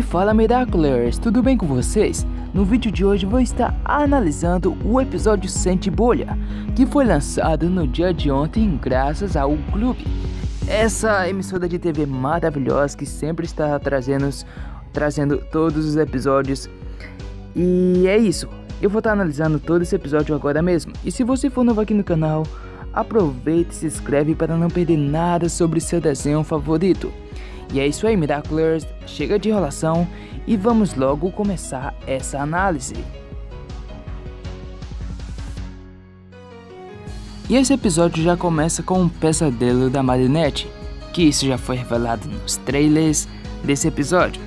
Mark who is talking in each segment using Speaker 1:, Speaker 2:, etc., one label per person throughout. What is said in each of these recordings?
Speaker 1: E fala Miraculers, tudo bem com vocês? No vídeo de hoje vou estar analisando o episódio Sente Bolha, que foi lançado no dia de ontem graças ao Clube. Essa emissora de TV maravilhosa que sempre está trazendo todos os episódios. E é isso, eu vou estar analisando todo esse episódio agora mesmo. E se você for novo aqui no canal, aproveite e se inscreve para não perder nada sobre seu desenho favorito. E é isso aí, Miraculers, chega de enrolação e vamos logo começar essa análise. E esse episódio já começa com um pesadelo da Marinette, que isso já foi revelado nos trailers desse episódio.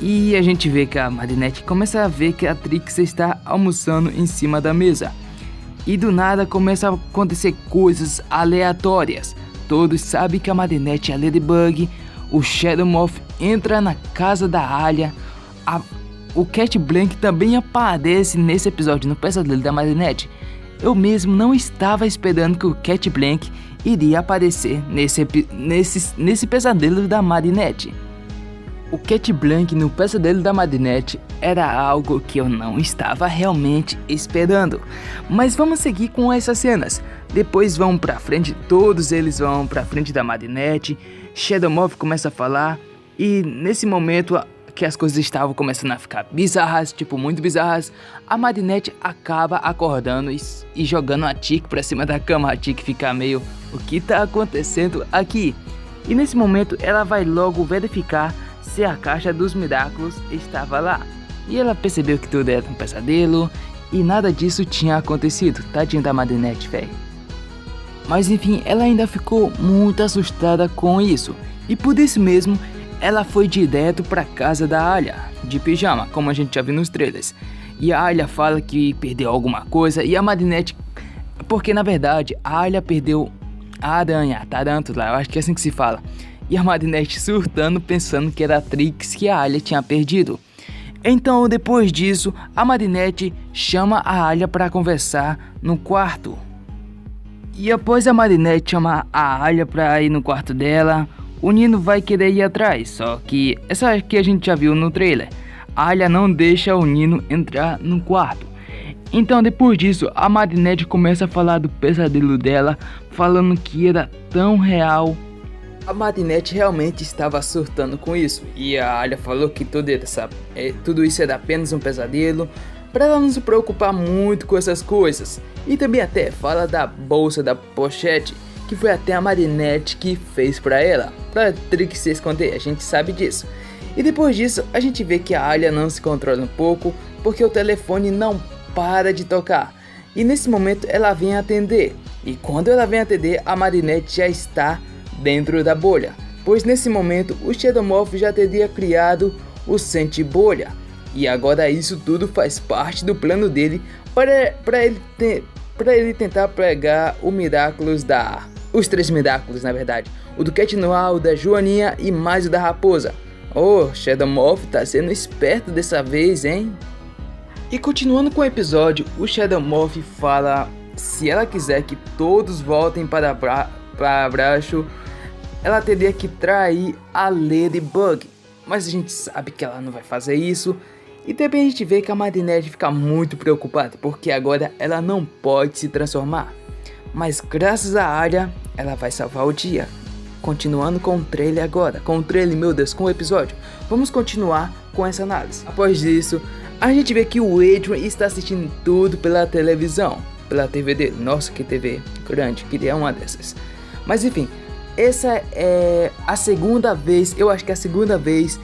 Speaker 1: E a gente vê que a Marinette começa a ver que a Trix está almoçando em cima da mesa. E do nada começa a acontecer coisas aleatórias. Todos sabem que a Marinette é a Ladybug. O Shadow Moth entra na casa da Alia. O Cat Blank também aparece nesse episódio, no pesadelo da Marinette. Eu mesmo não estava esperando que o Cat Blank iria aparecer nesse pesadelo da Marinette. O Cat Blank no pesadelo da Marinette era algo que eu não estava realmente esperando. Mas vamos seguir com essas cenas. Depois vão pra frente, todos eles vão pra frente da Marinette. Shadow Moth começa a falar. E nesse momento que as coisas estavam começando a ficar bizarras, tipo muito bizarras, a Marinette acaba acordando e jogando a Tic pra cima da cama. A Tic fica meio, o que tá acontecendo aqui? E nesse momento ela vai logo verificar se a caixa dos Miraculous estava lá. E ela percebeu que tudo era um pesadelo e nada disso tinha acontecido. Tadinha da Marinette, velho. Mas enfim, ela ainda ficou muito assustada com isso. E por isso mesmo, ela foi direto para casa da Alia, de pijama, como a gente já viu nos trailers. E a Alia fala que perdeu alguma coisa e a Marinette... Porque na verdade, a Alia perdeu a aranha, a tarântula, eu acho que é assim que se fala. E a Marinette surtando, pensando que era a Trix que a Alia tinha perdido. Então, depois disso, a Marinette chama a Alia para conversar no quarto. E após a Marinette chamar a Alia para ir no quarto dela, o Nino vai querer ir atrás. Só que essa aqui a gente já viu no trailer. A Alia não deixa o Nino entrar no quarto. Então, depois disso, a Marinette começa a falar do pesadelo dela, falando que era tão real. A Marinette realmente estava surtando com isso, e a Alia falou que tudo isso era apenas um pesadelo, para ela não se preocupar muito com essas coisas. E também até fala da bolsa da pochete, que foi até a Marinette que fez para ela, para Trix se esconder, a gente sabe disso. E depois disso, a gente vê que a Alia não se controla um pouco, porque o telefone não para de tocar. E nesse momento ela vem atender, e quando ela vem atender, a Marinette já está dentro da bolha, pois nesse momento o Shadow Moth já teria criado o Sente Bolha, e agora isso tudo faz parte do plano dele para ele tentar pegar os 3 Miraculous, na verdade, o do Cat Noir, o da Joaninha e mais o da Raposa. Oh, Shadow Moth tá sendo esperto dessa vez, hein? E continuando com o episódio, o Shadow Moth fala se ela quiser que todos voltem para baixo, ela teria que trair a Ladybug, mas a gente sabe que ela não vai fazer isso. E também a gente vê que a Marinette fica muito preocupada, porque agora ela não pode se transformar. Mas graças a Alia, ela vai salvar o dia. Continuando com o trailer agora, com o episódio. Vamos continuar com essa análise. Após isso, a gente vê que o Adrian está assistindo tudo pela televisão, pela TV dele. Nossa, que TV grande, queria uma dessas. Mas enfim, essa é a segunda vez, eu acho que é a segunda vez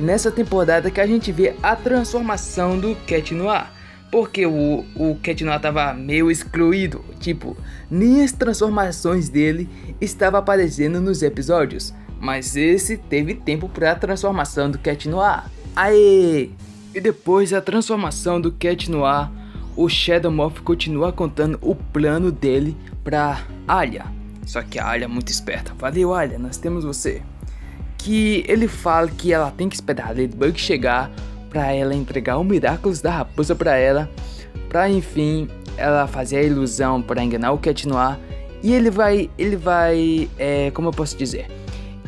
Speaker 1: nessa temporada que a gente vê a transformação do Cat Noir. Porque o Cat Noir tava meio excluído, tipo, nem as transformações dele estavam aparecendo nos episódios. Mas esse teve tempo para a transformação do Cat Noir. Aê! E depois da transformação do Cat Noir, o Shadow Moth continua contando o plano dele pra Alia. Só que a Alia é muito esperta. Valeu, Alia, nós temos você. Que ele fala que ela tem que esperar a Ladybug chegar pra ela entregar o Miraculous da Raposa pra ela, pra enfim ela fazer a ilusão pra enganar o Cat Noir. E ele vai, como eu posso dizer,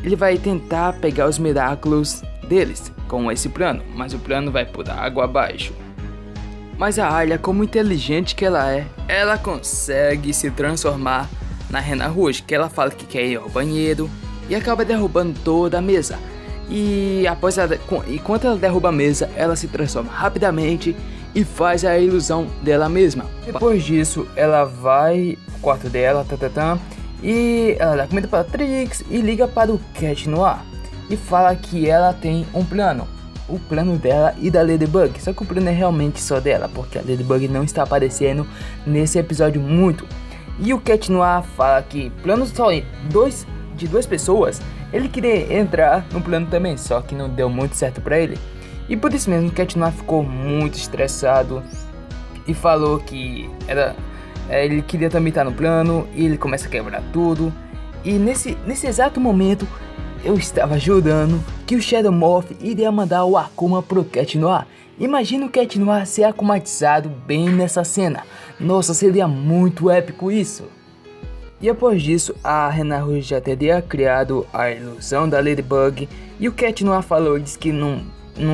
Speaker 1: ele vai tentar pegar os Miraculous deles com esse plano, mas o plano vai por água abaixo. Mas a Arya, como inteligente que ela é, ela consegue se transformar na Rena Rouge, que ela fala que quer ir ao banheiro e acaba derrubando toda a mesa. E enquanto ela derruba a mesa, ela se transforma rapidamente e faz a ilusão dela mesma. Depois disso, ela vai pro quarto dela, e ela dá comida para Trix e liga para o Cat Noir e fala que ela tem um plano. O plano dela e da Ladybug, só que o plano é realmente só dela, porque a Ladybug não está aparecendo nesse episódio muito. E o Cat Noir fala que plano só de duas pessoas, ele queria entrar no plano também, só que não deu muito certo para ele. E por isso mesmo o Cat Noir ficou muito estressado e falou que ele queria também estar no plano, e ele começa a quebrar tudo. E nesse exato momento eu estava jurando que o Shadow Morph iria mandar o Akuma pro Cat Noir. Imagina o Cat Noir ser akumatizado bem nessa cena. Nossa, seria muito épico isso. E após disso, a Rena Rouge já teria criado a ilusão da Ladybug. E o Cat Noir falou, disse que não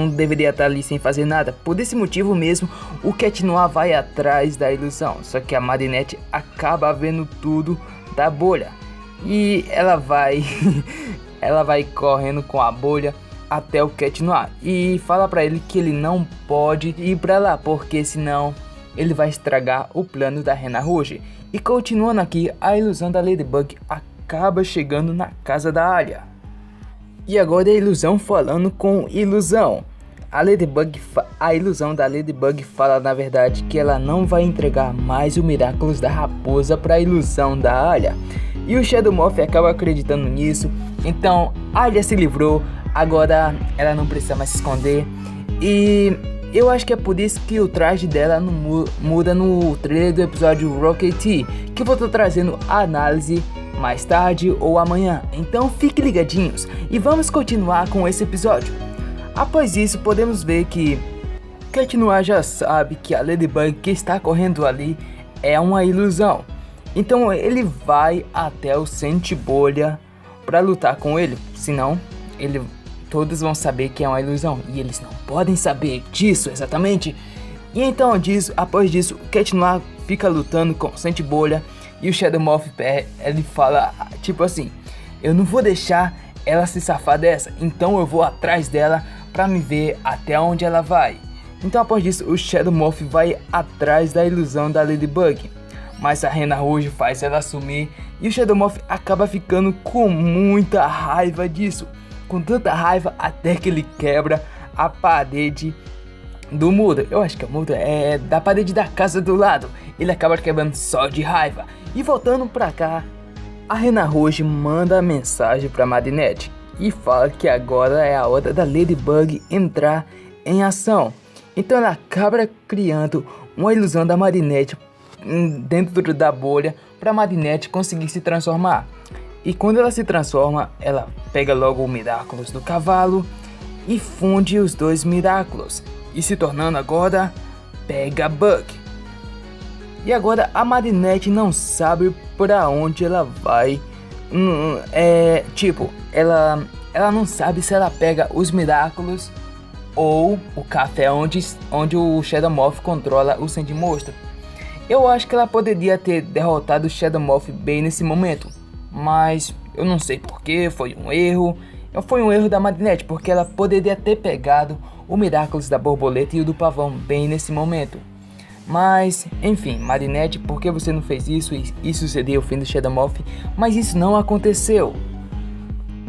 Speaker 1: deveria estar ali sem fazer nada. Por esse motivo mesmo, o Cat Noir vai atrás da ilusão. Só que a Marinette acaba vendo tudo da bolha. E ela vai... ela vai correndo com a bolha até o Cat Noir e fala pra ele que ele não pode ir pra lá, porque senão ele vai estragar o plano da Rena Rouge. E continuando aqui, a ilusão da Ladybug acaba chegando na casa da Arya. E agora a ilusão falando com ilusão. A ilusão da Ladybug fala na verdade que ela não vai entregar mais o Miraculous da raposa pra ilusão da Arya. E o Shadow Morph acaba acreditando nisso. Então a Arya se livrou. Agora ela não precisa mais se esconder. E eu acho que é por isso que o traje dela não muda no trailer do episódio Rocket, que eu vou estar trazendo a análise mais tarde ou amanhã. Então fiquem ligadinhos e vamos continuar com esse episódio. Após isso podemos ver que Cat Noir já sabe que a Ladybug que está correndo ali é uma ilusão. Então ele vai até o Sentibolha para lutar com ele, senão todos vão saber que é uma ilusão e eles não podem saber disso exatamente. E então após disso, o Cat Noir fica lutando com o Sentibolha e o Shadow Morph ele fala tipo assim: eu não vou deixar ela se safar dessa, então eu vou atrás dela para me ver até onde ela vai. Então após disso, o Shadow Morph vai atrás da ilusão da Ladybug. Mas a Rena Rouge faz ela sumir e o Shadow Morph acaba ficando com muita raiva disso. Com tanta raiva até que ele quebra a parede do muro. Eu acho que o muro é da parede da casa do lado. Ele acaba quebrando só de raiva. E voltando pra cá, a Rena Rouge manda a mensagem pra Marinette e fala que agora é a hora da Ladybug entrar em ação. Então ela acaba criando uma ilusão da Marinette dentro da bolha para Marinette conseguir se transformar. E quando ela se transforma, ela pega logo o Miraculous do cavalo e funde os dois Miraculous, e se tornando agora Pega-Bug. E agora a Marinette não sabe para onde ela vai. Ela não sabe se ela pega os Miraculous ou o café onde o Shadow Morph controla o Sentimonstro. Eu acho que ela poderia ter derrotado o Shadow Morph bem nesse momento, mas eu não sei porque, foi um erro da Marinette, porque ela poderia ter pegado o Miraculous da borboleta e o do pavão bem nesse momento. Mas, enfim, Marinette, por que você não fez isso? Isso seria o fim do Shadow Morph, mas isso não aconteceu.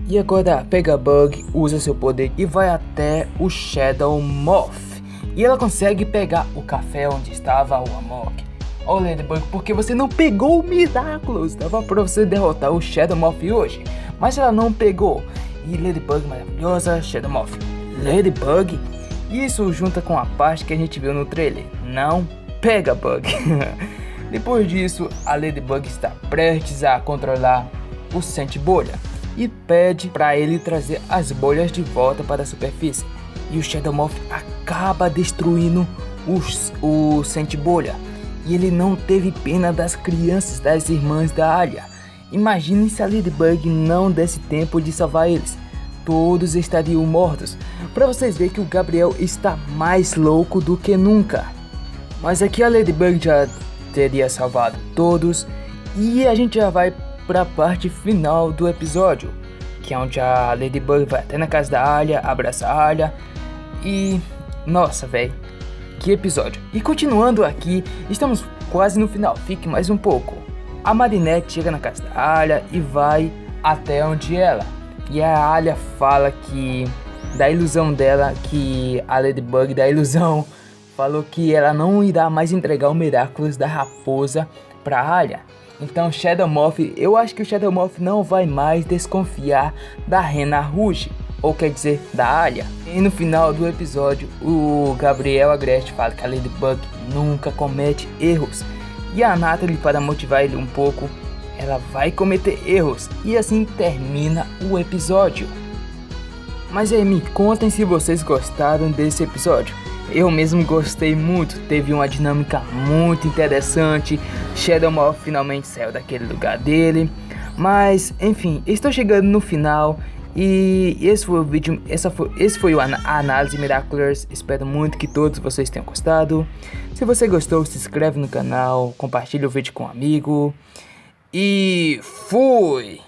Speaker 1: E agora a Pega-Bug usa seu poder e vai até o Shadow Morph, e ela consegue pegar o café onde estava o Amok. Oh Ladybug, porque você não pegou o Miraculous? Dava pra você derrotar o Shadow Morph hoje, mas ela não pegou. E Ladybug maravilhosa, Shadow Morph, Ladybug. Isso junta com a parte que a gente viu no trailer, não Pega-Bug. Depois disso, a Ladybug está prestes a controlar o Sentibolha e pede para ele trazer as bolhas de volta para a superfície. E o Shadow Morph acaba destruindo o Sentibolha. E ele não teve pena das crianças, das irmãs da Arya. Imagine se a Ladybug não desse tempo de salvar eles. todos estariam mortos, para vocês verem que o Gabriel está mais louco do que nunca. Mas aqui a Ladybug já teria salvado todos e a gente já vai para a parte final do episódio, que é onde a Ladybug vai até na casa da Alha, abraça a Alha e... nossa, velho, que episódio. E continuando aqui, estamos quase no final, fique mais um pouco. A Marinette chega na casa da Alha e vai até onde ela. E a Alha fala que... da ilusão dela, que a Ladybug da ilusão falou que ela não irá mais entregar o Miraculous da raposa pra Alha. Então Shadow Moth, eu acho que o Shadow Moth não vai mais desconfiar da Rena Rouge, ou quer dizer, da Alha. E no final do episódio, o Gabriel Agreste fala que a Ladybug nunca comete erros. E a Natalie, para motivar ele um pouco, ela vai cometer erros. E assim termina o episódio. Mas aí, me contem se vocês gostaram desse episódio. Eu mesmo gostei muito, teve uma dinâmica muito interessante. Shadow Moth finalmente saiu daquele lugar dele. Mas, enfim, estou chegando no final. E esse foi o vídeo, esse foi a análise Miraculous. Espero muito que todos vocês tenham gostado. Se você gostou, se inscreve no canal, compartilha o vídeo com um amigo. E fui!